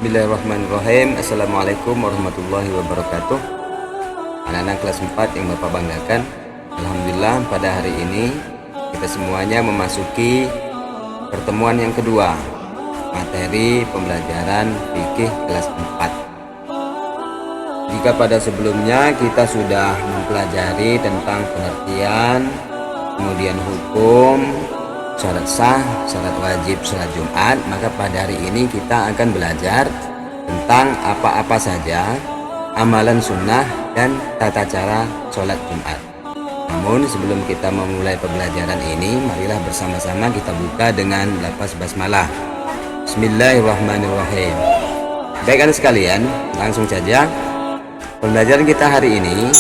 Bismillahirrahmanirrahim. Assalamualaikum warahmatullahi wabarakatuh. Anak-anak kelas 4 yang Bapak banggakan, alhamdulillah pada hari ini kita semuanya memasuki pertemuan yang kedua materi pembelajaran fikih kelas 4. Jika pada sebelumnya kita sudah mempelajari tentang pengertian, kemudian hukum, syarat sah, syarat wajib sholat Jumat, maka pada hari ini kita akan belajar tentang apa-apa saja amalan sunnah dan tata cara sholat Jumat. Namun sebelum kita memulai pembelajaran ini, marilah bersama-sama kita buka dengan lafaz basmalah. Bismillahirrahmanirrahim. Baik anak sekalian, langsung saja pembelajaran kita hari ini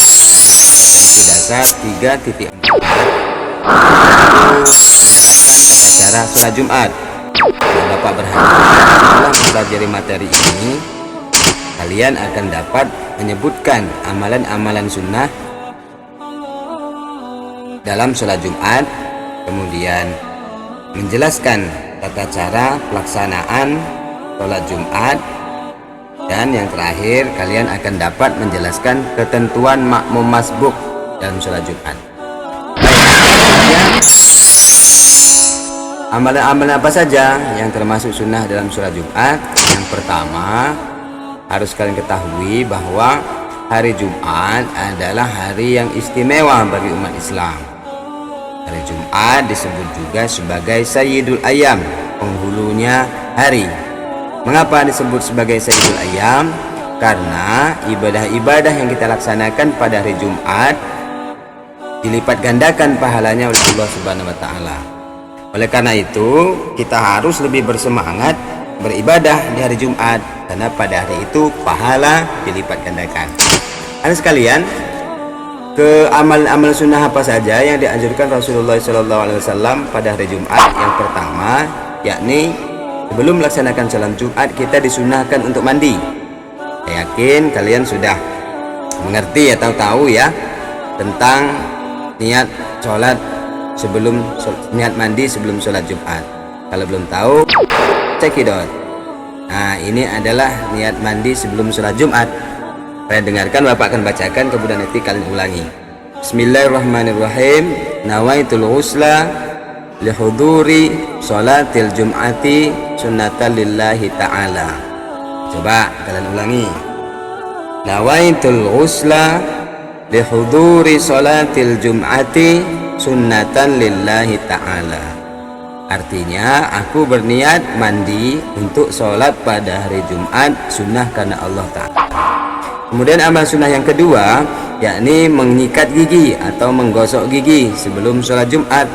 dasar 3.4 cara sholat Jumat. Bapak berharap setelah mempelajari materi ini kalian akan dapat menyebutkan amalan-amalan sunnah dalam sholat Jumat, kemudian menjelaskan tata cara pelaksanaan sholat Jumat, dan yang terakhir kalian akan dapat menjelaskan ketentuan makmum masbuk dalam sholat Jumat. Amalan-amalan apa saja yang termasuk sunnah dalam sholat Jumat? Yang pertama, harus kalian ketahui bahwa hari Jumat adalah hari yang istimewa bagi umat Islam. Hari Jumat disebut juga sebagai Sayyidul Ayyam, penghulunya hari. Mengapa disebut sebagai Sayyidul Ayyam? Karena ibadah-ibadah yang kita laksanakan pada hari Jumat dilipat gandakan pahalanya oleh Allah Subhanahu wa taala. Oleh karena itu, kita harus lebih bersemangat beribadah di hari Jumat, karena pada hari itu pahala dilipat gandakan. Anak sekalian, ke amalan-amalan sunnah apa saja yang dianjurkan Rasulullah SAW pada hari Jumat? Yang pertama, yakni sebelum melaksanakan salat Jumat kita disunahkan untuk mandi. Saya yakin kalian sudah mengerti atau tahu ya tentang niat sholat sebelum niat mandi sebelum sholat Jumat. Kalau belum tahu, cekidot. Nah, ini adalah niat mandi sebelum sholat Jumat. Kalian dengarkan, Bapak akan bacakan, kemudian nanti kalian ulangi. Bismillahirrahmanirrahim. Nawaitul ghusla lihuduri sholatil jum'ati sunnatan lillahi ta'ala. Coba kalian ulangi. Nawaitul ghusla lihuduri sholatil jum'ati sunnatan lillahi ta'ala. Artinya, aku berniat mandi untuk sholat pada hari Jumat, sunnah karena Allah Ta'ala. Kemudian amal sunnah yang kedua, yakni mengikat gigi atau menggosok gigi sebelum sholat Jumat.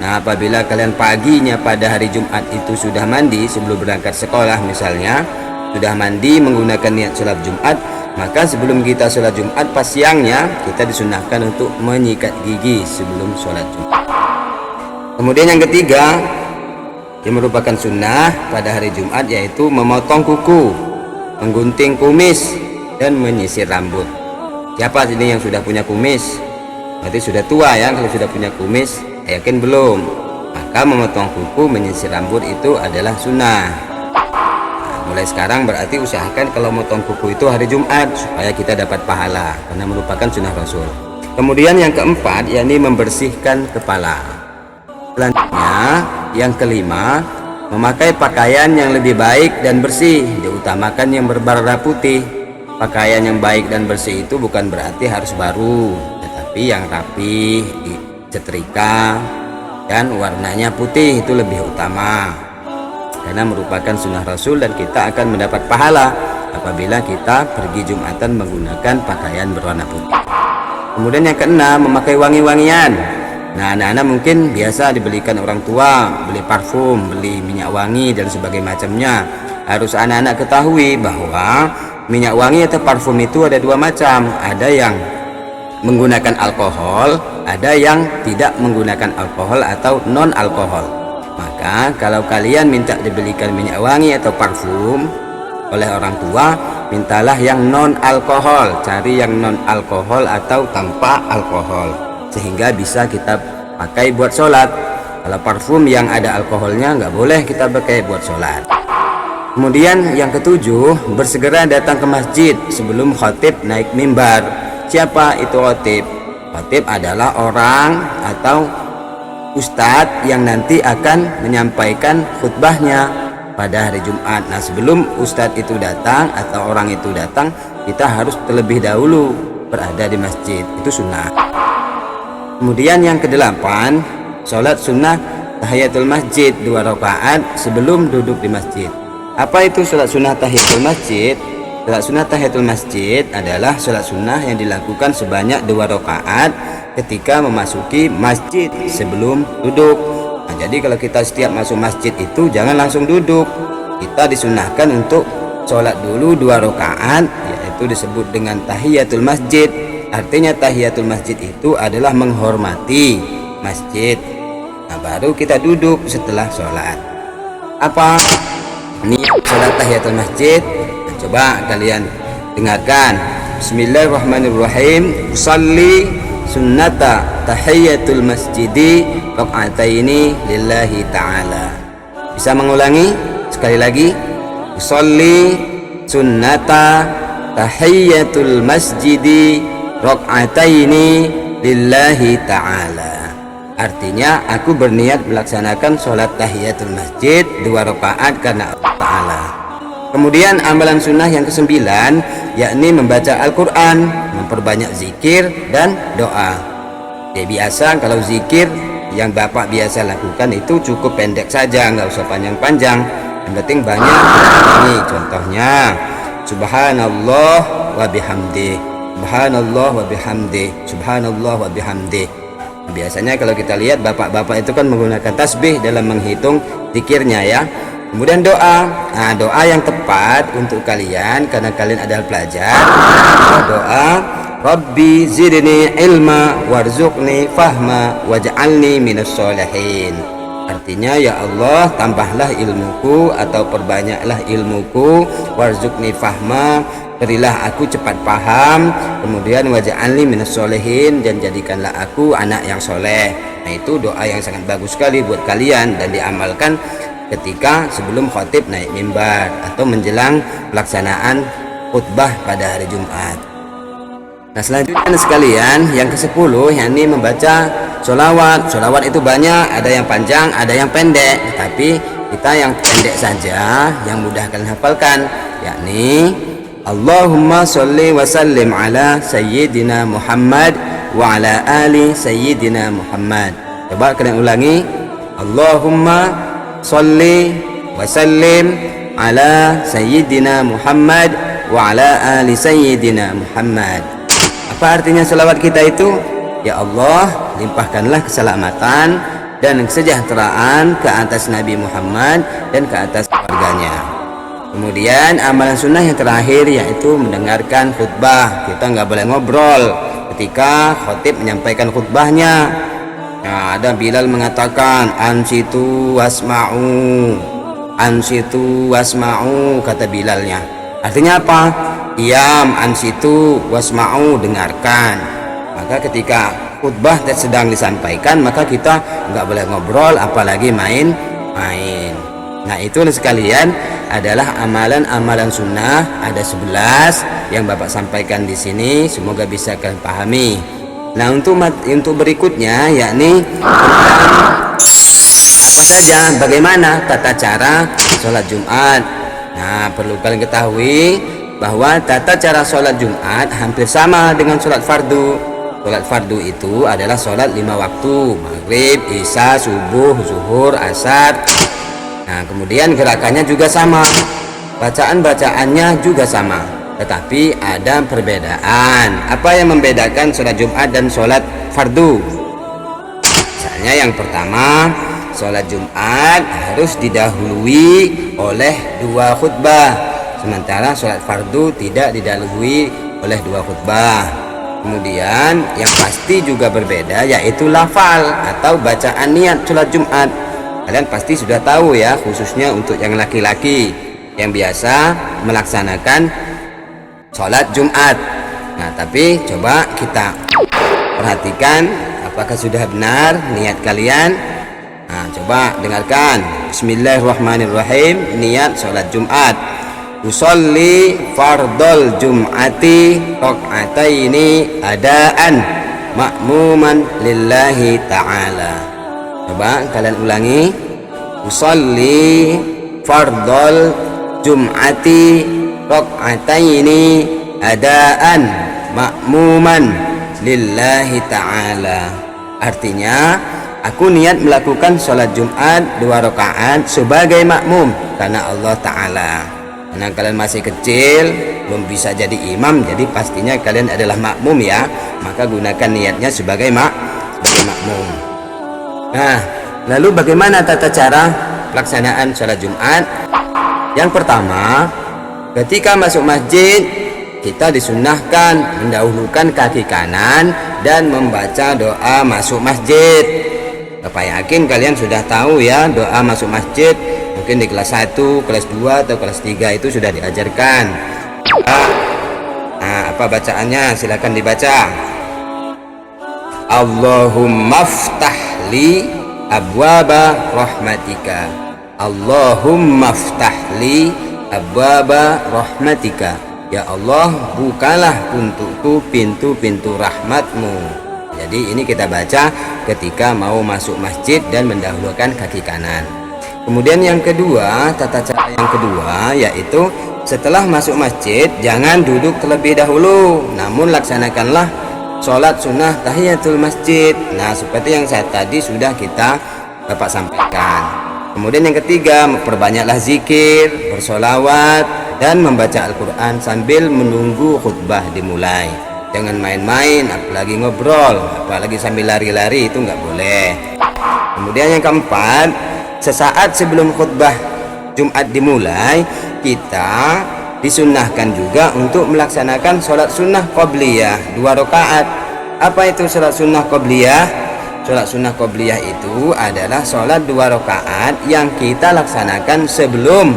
Nah, apabila kalian paginya pada hari Jumat itu sudah mandi sebelum berangkat sekolah misalnya, sudah mandi menggunakan niat sholat Jumat, maka sebelum kita sholat Jumat pas siangnya kita disunahkan untuk menyikat gigi sebelum sholat Jumat. Kemudian yang ketiga yang merupakan sunnah pada hari Jumat yaitu memotong kuku, menggunting kumis, dan menyisir rambut. Siapa sini yang sudah punya kumis? Berarti sudah tua ya. Kalau sudah punya kumis, yakin belum? Maka memotong kuku, menyisir rambut itu adalah sunnah. Mulai sekarang berarti usahakan kalau motong kuku itu hari Jumat supaya kita dapat pahala karena merupakan sunnah Rasul. Kemudian yang keempat yakni membersihkan kepala. Selanjutnya yang kelima, memakai pakaian yang lebih baik dan bersih, diutamakan yang berwarna putih. Pakaian yang baik dan bersih itu bukan berarti harus baru, tetapi yang rapi, dicetrika, dan warnanya putih itu lebih utama karena merupakan sunnah Rasul dan kita akan mendapat pahala apabila kita pergi Jumatan menggunakan pakaian berwarna putih. Kemudian yang keenam, memakai wangi-wangian. Nah, anak-anak mungkin biasa dibelikan orang tua, beli parfum, beli minyak wangi dan sebagainya macamnya. Harus anak-anak ketahui bahwa minyak wangi atau parfum itu ada dua macam. Ada yang menggunakan alkohol, ada yang tidak menggunakan alkohol atau non alkohol. Maka kalau kalian minta dibelikan minyak wangi atau parfum oleh orang tua, mintalah yang non alkohol, cari yang non alkohol atau tanpa alkohol sehingga bisa kita pakai buat sholat. Kalau parfum yang ada alkoholnya nggak boleh kita pakai buat sholat. Kemudian yang ketujuh, bersegera datang ke masjid sebelum khatib naik mimbar. Siapa itu khatib? Khatib adalah orang atau ustadz yang nanti akan menyampaikan khutbahnya pada hari Jumat. Nah, sebelum ustadz itu datang atau orang itu datang, kita harus terlebih dahulu berada di masjid. Itu sunnah. Kemudian yang kedelapan, sholat sunnah tahiyatul masjid 2 rakaat sebelum duduk di masjid. Apa itu sholat sunnah tahiyatul masjid? Sholat sunnah tahiyatul masjid adalah sholat sunnah yang dilakukan sebanyak 2 rakaat ketika memasuki masjid sebelum duduk. Nah, jadi kalau kita setiap masuk masjid itu jangan langsung duduk. Kita disunahkan untuk sholat dulu 2 rakaat, yaitu disebut dengan tahiyatul masjid. Artinya tahiyatul masjid itu adalah menghormati masjid. Nah, baru kita duduk setelah sholat. Apa niat sholat tahiyatul masjid? Nah, coba kalian dengarkan. Bismillahirrahmanirrahim. Usalli sunnata tahiyatul masjidi rakaataini lillahi ta'ala. Bisa mengulangi sekali lagi? Usalli sunnata tahiyatul masjidi rakaataini lillahi ta'ala. Artinya aku berniat melaksanakan sholat tahiyatul masjid 2 rakaat karena Allah Ta'ala. Kemudian amalan sunnah yang ke-9, yakni membaca Al-Quran, memperbanyak zikir dan doa. Ya, biasa kalau zikir yang Bapak biasa lakukan itu cukup pendek saja, nggak usah panjang-panjang, yang penting banyak. Ini contohnya, subhanallah wa bihamdih, subhanallah wa bihamdih, subhanallah wa bihamdih. Biasanya kalau kita lihat bapak-bapak itu kan menggunakan tasbih dalam menghitung zikirnya ya. Kemudian doa. Nah, doa yang tepat untuk kalian karena kalian adalah pelajar. Doa Rabbi zidni ilma warzuqni fahma waj'alni minas sholihin. Artinya, ya Allah, tambahlah ilmuku atau perbanyaklah ilmuku, warzuqni fahma, berilah aku cepat paham, kemudian waj'alni minas sholihin, dan jadikanlah aku anak yang soleh. Nah, itu doa yang sangat bagus sekali buat kalian dan diamalkan ketika sebelum khatib naik mimbar atau menjelang pelaksanaan khutbah pada hari Jumat. Nah, selanjutnya sekalian, yang ke-10 yakni membaca sholawat. Sholawat itu banyak, ada yang panjang, ada yang pendek, tapi kita yang pendek saja yang mudah kalian hafalkan, yakni Allahumma sholli wa sallim ala sayyidina Muhammad wa ala ali sayyidina Muhammad. Coba kalian ulangi, Allahumma sholli wa sallim ala sayyidina Muhammad wa ala ali sayyidina Muhammad. Apa artinya selawat kita itu? Ya Allah, limpahkanlah keselamatan dan kesejahteraan ke atas Nabi Muhammad dan ke atas keluarganya. Kemudian amalan sunnah yang terakhir yaitu mendengarkan khutbah. Kita nggak boleh ngobrol ketika khatib menyampaikan khutbahnya. Nah, ada Bilal mengatakan ansitu wasma'u, ansitu wasma'u, kata Bilalnya. Artinya apa? Diam, ansitu wasma'u, dengarkan. Maka ketika khutbah sedang disampaikan, maka kita nggak boleh ngobrol apalagi main-main. Nah, itu sekalian adalah amalan-amalan sunnah, ada 11 yang Bapak sampaikan di sini, semoga bisa kalian pahami. Nah, untuk berikutnya yakni apa saja, bagaimana tata cara sholat Jumat. Nah, perlu kalian ketahui bahwa tata cara sholat Jumat hampir sama dengan sholat fardu. Sholat fardu itu adalah sholat 5 waktu, maghrib, isya, subuh, zuhur, asar. Nah, kemudian gerakannya juga sama, bacaan-bacaannya juga sama, tetapi ada perbedaan. Apa yang membedakan sholat Jumat dan sholat fardu? Misalnya yang pertama, sholat Jumat harus didahului oleh 2 khutbah, sementara sholat fardu tidak didahului oleh 2 khutbah. Kemudian yang pasti juga berbeda yaitu lafal atau bacaan niat sholat Jumat. Kalian pasti sudah tahu ya, khususnya untuk yang laki-laki yang biasa melaksanakan sholat Jumat. Nah, tapi coba kita perhatikan apakah sudah benar niat kalian. Nah, coba dengarkan. Bismillahirrahmanirrahim, niat sholat Jumat. Usolli fardol Jum'ati rok'ataini adaan ma'muman lillahi ta'ala. Coba kalian ulangi. Usolli fardol Jum'ati rok'ataini adaan ma'muman lillahi ta'ala. Artinya, aku niat melakukan sholat Jumat 2 rakaat sebagai makmum karena Allah Ta'ala. Karena kalian masih kecil, belum bisa jadi imam, jadi pastinya kalian adalah makmum ya. Maka gunakan niatnya sebagai makmum. Nah, lalu bagaimana tata cara pelaksanaan sholat Jumat? Yang pertama, ketika masuk masjid, kita disunnahkan mendahulukan kaki kanan dan membaca doa masuk masjid. Bapak yakin kalian sudah tahu ya doa masuk masjid. Mungkin di kelas 1, kelas 2, atau kelas 3 itu sudah diajarkan. Nah, apa bacaannya? Silakan dibaca. Allahumma ftahli abwaba rahmatika. Allahumma ftahli abwaba rahmatika. Ya Allah, bukalah untukku pintu-pintu rahmatmu. Jadi ini kita baca ketika mau masuk masjid dan mendahulukan kaki kanan. Kemudian yang kedua, tata cara yang kedua yaitu setelah masuk masjid jangan duduk terlebih dahulu, namun laksanakanlah sholat sunnah tahiyatul masjid. Nah, seperti yang saya tadi sudah kita Bapak sampaikan. Kemudian yang ketiga, perbanyaklah zikir, bersolawat, dan membaca Al-Quran sambil menunggu khutbah dimulai. Jangan main-main, apalagi ngobrol, apalagi sambil lari-lari, itu nggak boleh. Kemudian yang keempat, sesaat sebelum khutbah Jumat dimulai, kita disunnahkan juga untuk melaksanakan sholat sunnah qobliyah 2 rakaat. Apa itu sholat sunnah qobliyah? Sholat sunnah qobliyah itu adalah sholat 2 rakaat yang kita laksanakan sebelum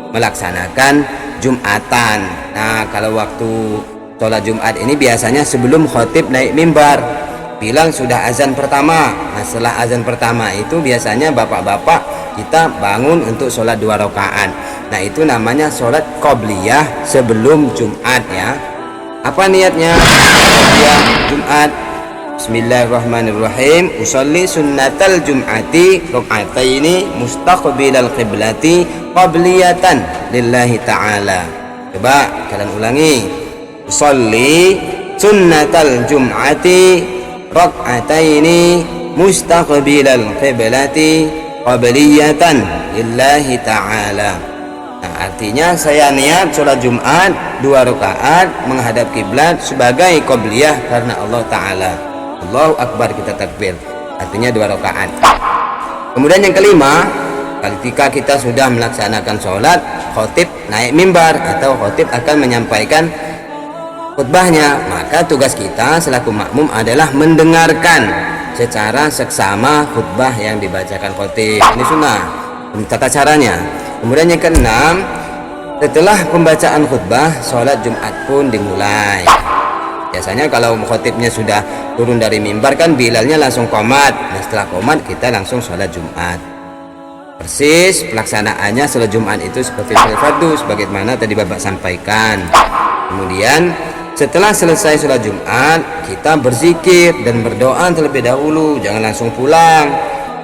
melaksanakan Jumatan. Nah, kalau waktu sholat Jumat ini biasanya sebelum khotib naik mimbar bilang sudah azan pertama. Nah, setelah azan pertama itu biasanya bapak-bapak kita bangun untuk sholat 2 rakaat. Nah, itu namanya sholat qobliyah sebelum Jumat ya. Apa niatnya? Qobliyah Jumat. Bismillahirrahmanirrahim. Usolli sunnatal Jum'ati rakaataini mustaqbilal qiblati qabliyatan lillahi ta'ala. Coba kalian ulangi. Usolli sunnatal Jum'ati rakaataini mustaqbilal qiblati qabliyatan lillahi ta'ala. Nah, artinya saya niat sholat Jumat 2 rakaat menghadap kiblat sebagai qabliyah karena Allah Ta'ala. Allahu Akbar, kita takbir, artinya 2 rakaat. Kemudian yang kelima, ketika kita sudah melaksanakan sholat, khotib naik mimbar atau khotib akan menyampaikan khutbahnya, maka tugas kita selaku makmum adalah mendengarkan secara seksama khutbah yang dibacakan khotib. Ini sunnah, tata caranya. Kemudian yang keenam, setelah pembacaan khutbah, sholat Jumat pun dimulai. Biasanya kalau khotibnya sudah turun dari mimbar kan bilalnya langsung qomat. Nah, setelah qomat kita langsung sholat Jumat. Persis pelaksanaannya sholat Jumat itu seperti sholat fardu sebagaimana tadi Bapak sampaikan. Kemudian setelah selesai sholat Jumat, kita berzikir dan berdoa terlebih dahulu, jangan langsung pulang.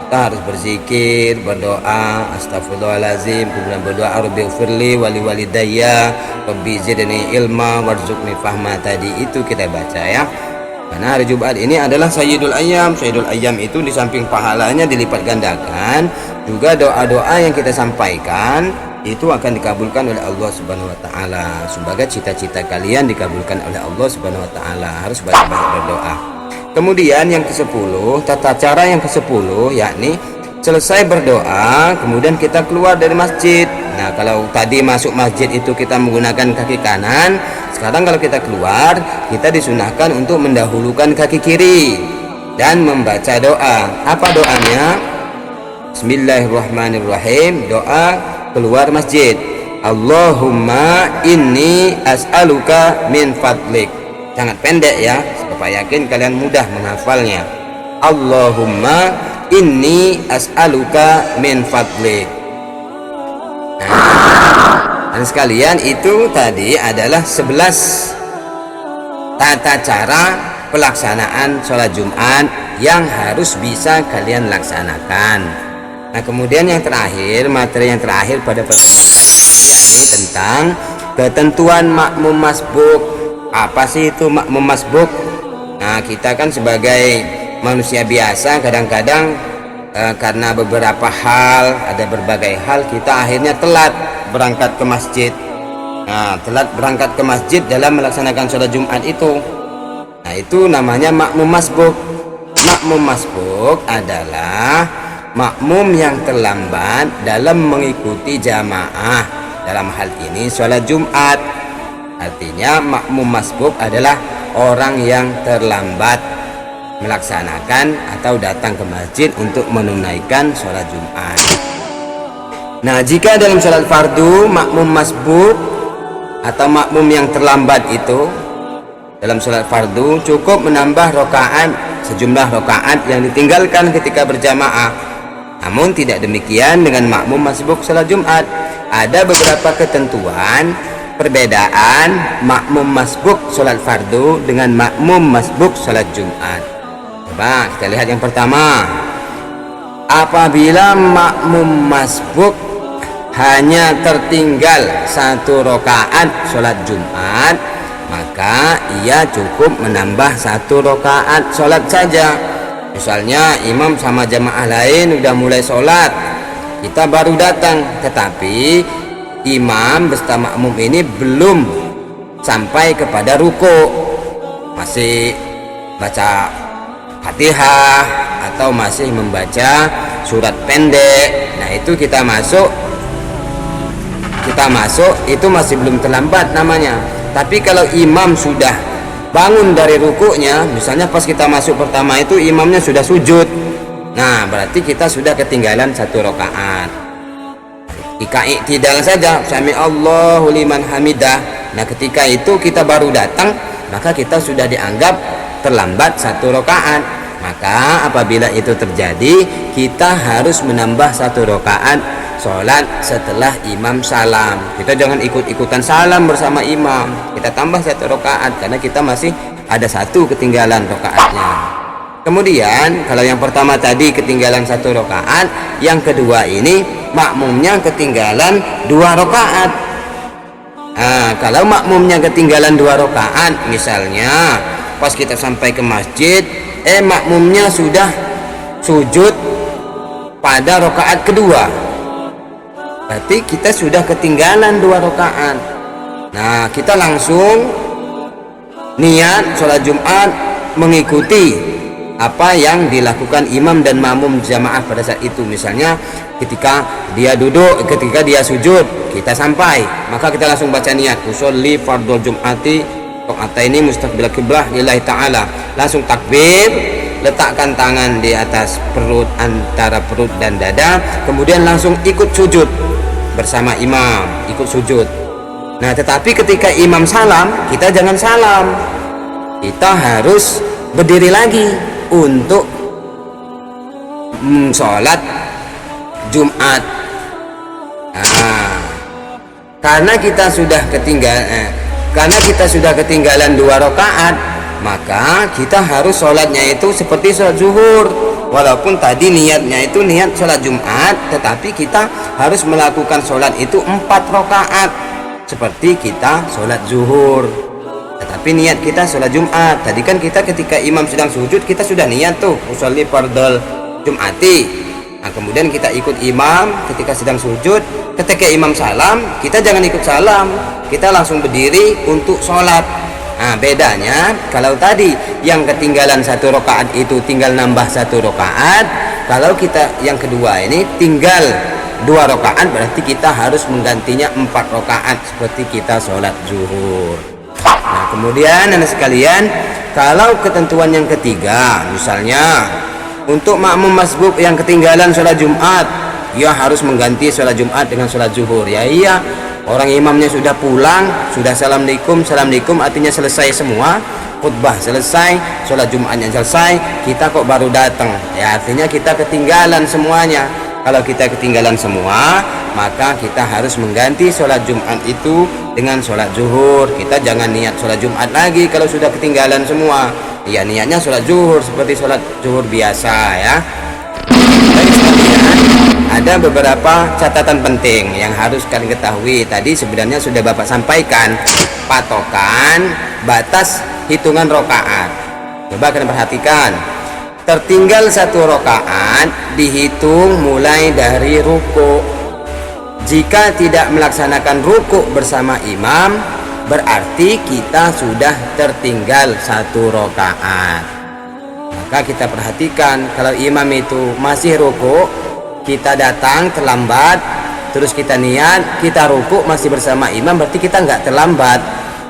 Kita harus berzikir, berdoa, astagfirullahaladzim, kemudian berdoa rabbighfirli wali walidayya rabbi zidni ilma warzuqni fahma. Tadi itu kita baca ya. Karena hari Jumat ini adalah Sayyidul Ayyam. Sayyidul Ayyam itu di samping pahalanya dilipat gandakan, juga doa-doa yang kita sampaikan itu akan dikabulkan oleh Allah Subhanahu wa taala. Semoga cita-cita kalian dikabulkan oleh Allah Subhanahu wa taala. Harus banyak-banyak berdoa. Kemudian yang ke-10, tata cara yang ke-10 yakni selesai berdoa kemudian kita keluar dari masjid. Nah, kalau tadi masuk masjid itu kita menggunakan kaki kanan, sekarang kalau kita keluar kita disunahkan untuk mendahulukan kaki kiri dan membaca doa. Apa doanya? Bismillahirrahmanirrahim. Doa keluar masjid. Allahumma inni as'aluka min fadlik. Sangat pendek ya, supaya yakin kalian mudah menghafalnya. Allahumma inni as'aluka min fadlik. Dan sekalian, itu tadi adalah 11 tata cara pelaksanaan sholat Jumat yang harus bisa kalian laksanakan. Nah, kemudian yang terakhir, materi yang terakhir pada pertemuan yakni tentang ketentuan makmum masbuk. Apa sih itu makmum masbuk? Nah, kita kan sebagai manusia biasa kadang-kadang karena beberapa hal, ada berbagai hal, kita akhirnya telat berangkat ke masjid. Nah, telat berangkat ke masjid dalam melaksanakan sholat Jumat itu. Nah, itu namanya makmum masbuk. Makmum masbuk adalah makmum yang terlambat dalam mengikuti jamaah, dalam hal ini sholat Jumat. Artinya makmum masbuk adalah orang yang terlambat melaksanakan atau datang ke masjid untuk menunaikan sholat Jumat. Nah, jika dalam sholat fardu makmum masbuk atau makmum yang terlambat itu dalam sholat fardu cukup menambah rokaat, sejumlah rokaat yang ditinggalkan ketika berjamaah. Namun tidak demikian dengan makmum masbuk sholat Jumat. Ada beberapa ketentuan perbedaan makmum masbuk sholat fardu dengan makmum masbuk sholat Jumat. Coba kita lihat yang pertama. Apabila makmum masbuk hanya tertinggal 1 rokaat sholat Jumat, maka ia cukup menambah 1 rokaat sholat saja. Misalnya imam sama jamaah lain udah mulai sholat, kita baru datang, tetapi imam beserta makmum ini belum sampai kepada ruku, masih baca Fatihah atau masih membaca surat pendek. Nah, itu kita masuk itu masih belum terlambat namanya. Tapi kalau imam sudah bangun dari rukuknya, misalnya pas kita masuk pertama itu imamnya sudah sujud, nah berarti kita sudah ketinggalan 1 rakaat. Jika iktidal saja, sami Allahu liman hamidah, nah ketika itu kita baru datang, maka kita sudah dianggap terlambat 1 rakaat. Maka apabila itu terjadi, kita harus menambah 1 rakaat sholat setelah imam salam. Kita jangan ikut-ikutan salam bersama imam, kita tambah 1 rakaat karena kita masih ada 1 ketinggalan rakaatnya. Kemudian kalau yang pertama tadi ketinggalan 1 rakaat, yang kedua ini makmumnya ketinggalan 2 rakaat. Nah, kalau makmumnya ketinggalan 2 rakaat, misalnya pas kita sampai ke masjid, makmumnya sudah sujud pada rakaat kedua, berarti kita sudah ketinggalan 2 rakaat. Nah, kita langsung niat sholat Jumat mengikuti apa yang dilakukan imam dan makmum jamaah pada saat itu. Misalnya ketika dia duduk, ketika dia sujud, kita sampai, maka kita langsung baca niat usolli fardhu Jum'ati ini mustaqbil qiblah lillahi ta'ala. Langsung takbir, letakkan tangan di atas perut, antara perut dan dada, kemudian langsung ikut sujud bersama imam, ikut sujud. Nah, tetapi ketika imam salam, kita jangan salam, kita harus berdiri lagi untuk sholat Jumat. Nah, karena kita sudah ketinggalan 2 rakaat, maka kita harus sholatnya itu seperti sholat zuhur. Walaupun tadi niatnya itu niat sholat Jumat, tetapi kita harus melakukan sholat itu 4 rakaat seperti kita sholat zuhur, tetapi niat kita sholat Jumat. Tadi kan kita ketika imam sedang sujud, kita sudah niat tuh usolli fardhal Jum'ati. Nah, kemudian kita ikut imam ketika sedang sujud. Ketika imam salam, kita jangan ikut salam, kita langsung berdiri untuk sholat. Nah, bedanya kalau tadi yang ketinggalan 1 rakaat itu tinggal nambah 1 rakaat, kalau kita yang kedua ini tinggal 2 rakaat, berarti kita harus menggantinya 4 rakaat seperti kita sholat zuhur. Nah, kemudian anak sekalian, kalau ketentuan yang ketiga, misalnya untuk makmum masbuk yang ketinggalan sholat Jumat, ia harus mengganti sholat Jumat dengan sholat zuhur. Ya iya, orang imamnya sudah pulang, sudah assalamualaikum, artinya selesai semua, khutbah selesai, sholat Jumatnya selesai, kita kok baru datang, ya artinya kita ketinggalan semuanya. Kalau kita ketinggalan semua, maka kita harus mengganti sholat Jumat itu dengan sholat zuhur. Kita jangan niat sholat Jumat lagi kalau sudah ketinggalan semua. Ya, niatnya sholat zuhur seperti sholat zuhur biasa ya. Baik sekalian, ada beberapa catatan penting yang harus kalian ketahui. Tadi sebenarnya sudah Bapak sampaikan patokan batas hitungan rokaat. Coba kalian perhatikan, tertinggal 1 rokaat dihitung mulai dari ruku. Jika tidak melaksanakan ruku bersama imam, berarti kita sudah tertinggal 1 rokaat. Maka kita perhatikan, kalau imam itu masih ruku, kita datang terlambat, terus kita niat, kita ruku masih bersama imam, berarti kita nggak terlambat.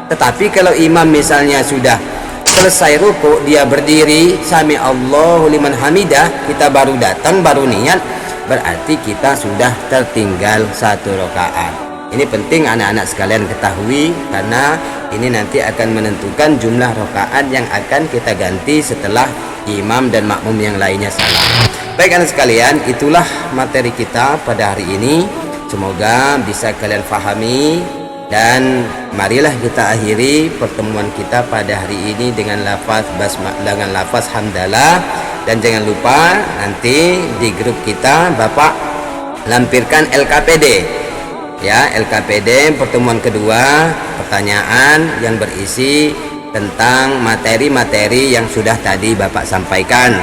Tetapi kalau imam misalnya sudah selesai ruku, dia berdiri, sami Allahu liman hamidah, kita baru datang, baru niat, berarti kita sudah tertinggal 1 rakaat. Ini penting anak-anak sekalian ketahui, karena ini nanti akan menentukan jumlah rakaat yang akan kita ganti setelah imam dan makmum yang lainnya salam. Baik anak sekalian, itulah materi kita pada hari ini. Semoga bisa kalian fahami, dan marilah kita akhiri pertemuan kita pada hari ini dengan lafaz dengan lafaz hamdalah. Dan jangan lupa nanti di grup kita Bapak lampirkan LKPD ya, LKPD pertemuan kedua, pertanyaan yang berisi tentang materi-materi yang sudah tadi Bapak sampaikan.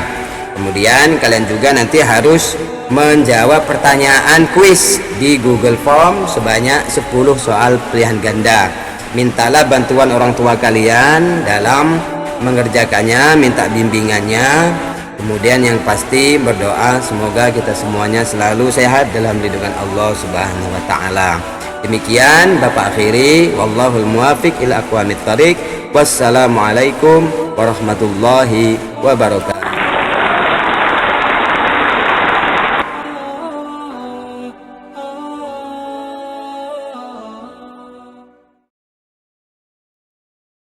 Kemudian kalian juga nanti harus menjawab pertanyaan kuis di Google Form sebanyak 10 soal pilihan ganda. Mintalah bantuan orang tua kalian dalam mengerjakannya, minta bimbingannya. Kemudian yang pasti berdoa semoga kita semuanya selalu sehat dalam lindungan Allah Subhanahu wa taala. Demikian Bapak akhiri, wallahul muwafiq ila aqwamit thariq. Wassalamualaikum warahmatullahi wabarakatuh.